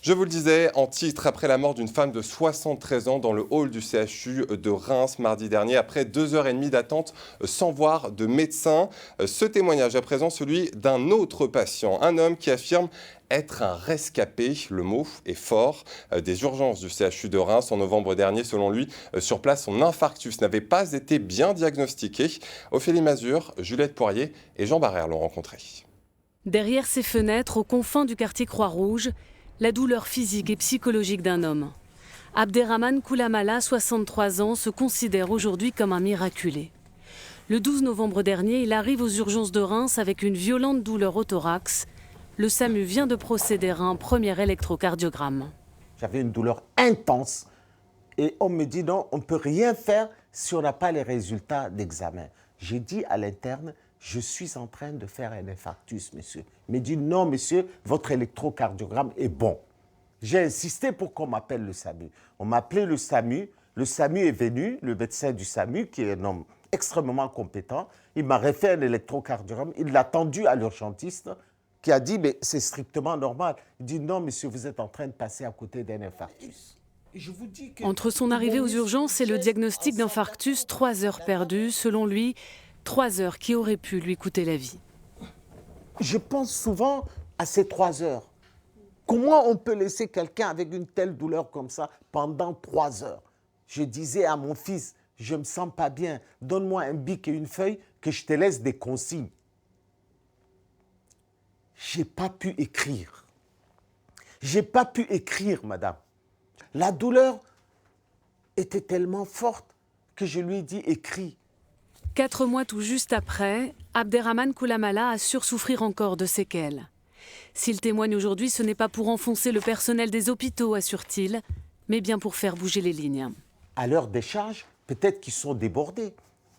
Je vous le disais, en titre, après la mort d'une femme de 73 ans dans le hall du CHU de Reims mardi dernier, après 2 heures et demie d'attente sans voir de médecin. Ce témoignage à présent, celui d'un autre patient, un homme qui affirme être un rescapé, le mot est fort, des urgences du CHU de Reims en novembre dernier. Selon lui, sur place, son infarctus n'avait pas été bien diagnostiqué. Ophélie Mazur, Juliette Poirier et Jean Barrère l'ont rencontré. Derrière ces fenêtres, aux confins du quartier Croix-Rouge, la douleur physique et psychologique d'un homme. Abderrahmane Koulamala, 63 ans, se considère aujourd'hui comme un miraculé. Le 12 novembre dernier, il arrive aux urgences de Reims avec une violente douleur au thorax. Le SAMU vient de procéder à un premier électrocardiogramme. J'avais une douleur intense et on me dit non, on ne peut rien faire si on n'a pas les résultats d'examen. J'ai dit à l'interne, je suis en train de faire un infarctus, monsieur. Il m'a dit non, monsieur, votre électrocardiogramme est bon. J'ai insisté pour qu'on m'appelle le SAMU. On m'a appelé le SAMU est venu, le médecin du SAMU, qui est un homme extrêmement compétent. Il m'a refait un électrocardiogramme, il l'a tendu à l'urgentiste, qui a dit, mais c'est strictement normal. Il dit, non, monsieur, vous êtes en train de passer à côté d'un infarctus. Entre son arrivée aux urgences et le diagnostic d'infarctus, 3 heures perdues, selon lui, 3 heures qui auraient pu lui coûter la vie. Je pense souvent à ces 3 heures. Comment on peut laisser quelqu'un avec une telle douleur comme ça pendant 3 heures? Je disais à mon fils, je ne me sens pas bien, donne-moi un bic et une feuille que je te laisse des consignes. Je n'ai pas pu écrire. Je n'ai pas pu écrire, madame. La douleur était tellement forte que je lui ai dit, écris. 4 mois tout juste après, Abderrahmane Koulamala assure souffrir encore de séquelles. S'il témoigne aujourd'hui, ce n'est pas pour enfoncer le personnel des hôpitaux, assure-t-il, mais bien pour faire bouger les lignes. À l'heure des charges, peut-être qu'ils sont débordés.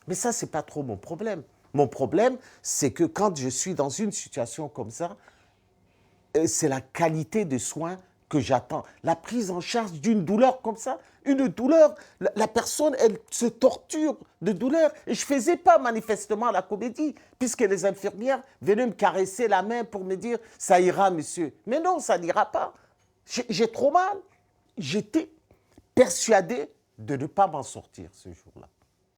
Mais ça, ce n'est pas trop mon problème. Mon problème, c'est que quand je suis dans une situation comme ça, c'est la qualité de soins que j'attends. La prise en charge d'une douleur comme ça, une douleur, la personne, elle se torture de douleur. Et je ne faisais pas manifestement la comédie, puisque les infirmières venaient me caresser la main pour me dire « ça ira, monsieur ». Mais non, ça n'ira pas. J'ai trop mal. J'étais persuadé de ne pas m'en sortir ce jour-là.